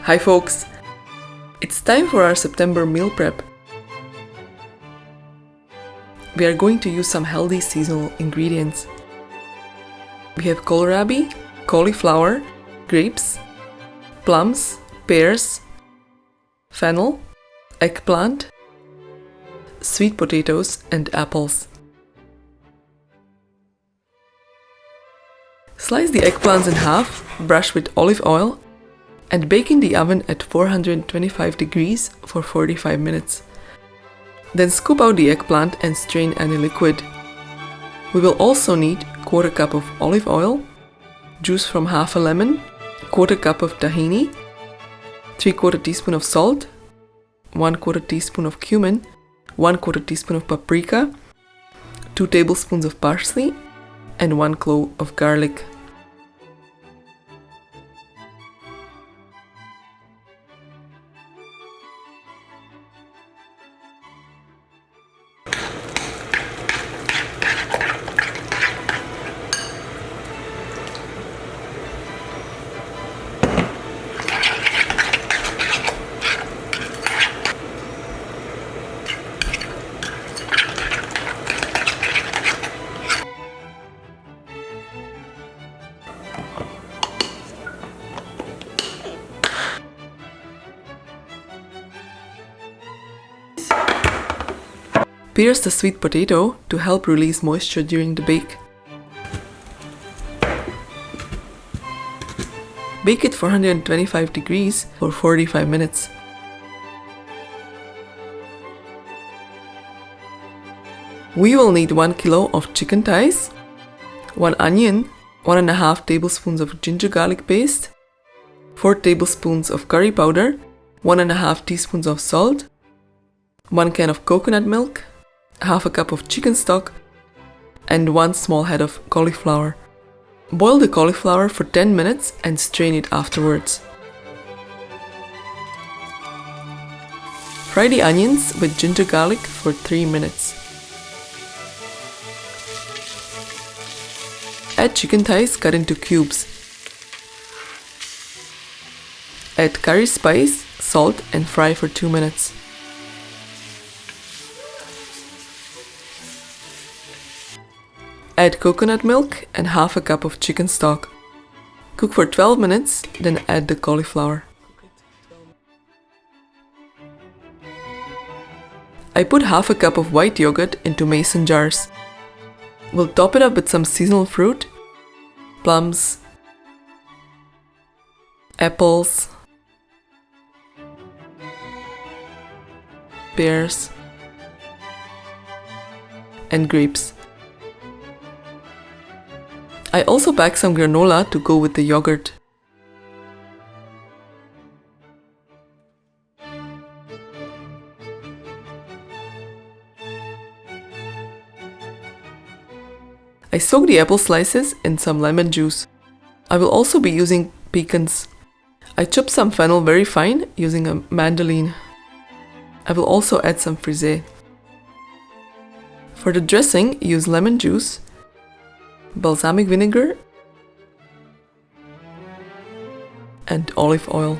Hi folks! It's time for our September meal prep. We are going to use some healthy seasonal ingredients. We have kohlrabi, cauliflower, grapes, plums, pears, fennel, eggplant, sweet potatoes and apples. Slice the eggplants in half, brush with olive oil and bake in the oven at 425 degrees for 45 minutes. Then scoop out the eggplant and strain any liquid. We will also need 1/4 cup of olive oil, juice from half a lemon, 1/4 cup of tahini, 3/4 teaspoon of salt, 1/4 teaspoon of cumin, 1/4 teaspoon of paprika, 2 tablespoons of parsley, and 1 clove of garlic. Pierce the sweet potato to help release moisture during the bake. Bake at 425 degrees for 45 minutes. We will need 1 kilo of chicken thighs, 1 onion, 1½ tablespoons of ginger garlic paste, 4 tablespoons of curry powder, 1½ teaspoons of salt, 1 can of coconut milk, half a cup of chicken stock, and 1 small head of cauliflower. Boil the cauliflower for 10 minutes and strain it afterwards. Fry the onions with ginger garlic for 3 minutes. Add chicken thighs cut into cubes. Add curry spice, salt, and fry for 2 minutes. Add coconut milk and half a cup of chicken stock. Cook for 12 minutes, then add the cauliflower. I put half a cup of white yogurt into mason jars. We'll top it up with some seasonal fruit, plums, apples, pears, and grapes. I also pack some granola to go with the yogurt. I soak the apple slices in some lemon juice. I will also be using pecans. I chop some fennel very fine using a mandolin. I will also add some frisee. For the dressing, use lemon juice, balsamic vinegar, and olive oil.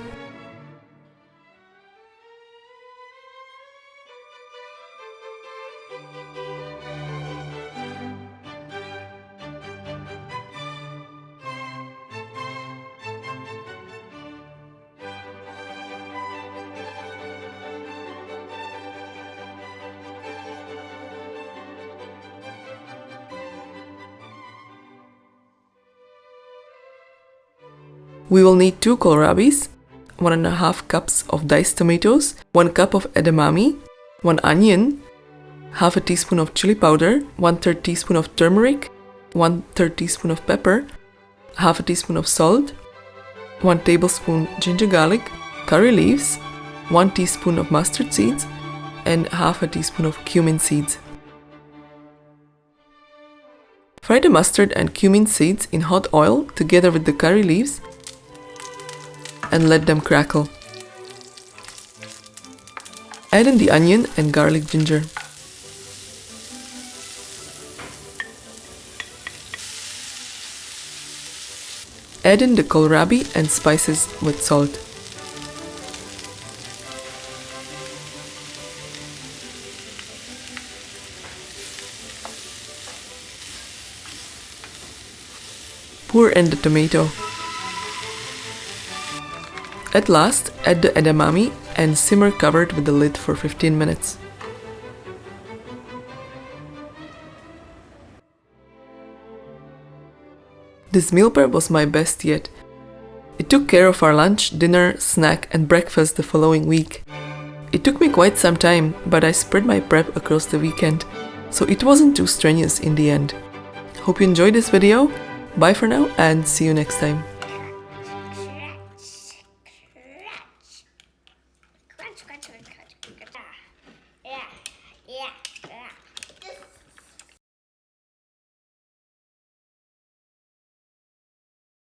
We will need 2 kohlrabis, 1½ cups of diced tomatoes, 1 cup of edamame, 1 onion, half a teaspoon of chili powder, 1/3 teaspoon of turmeric, 1/3 teaspoon of pepper, half a teaspoon of salt, 1 tablespoon ginger garlic, curry leaves, 1 teaspoon of mustard seeds, and half a teaspoon of cumin seeds. Fry the mustard and cumin seeds in hot oil together with the curry leaves and let them crackle. Add in the onion and garlic ginger. Add in the kohlrabi and spices with salt. Pour in the tomato. At last, add the edamame and simmer covered with the lid for 15 minutes. This meal prep was my best yet. It took care of our lunch, dinner, snack and breakfast the following week. It took me quite some time, but I spread my prep across the weekend, so it wasn't too strenuous in the end. Hope you enjoyed this video. Bye for now and see you next time.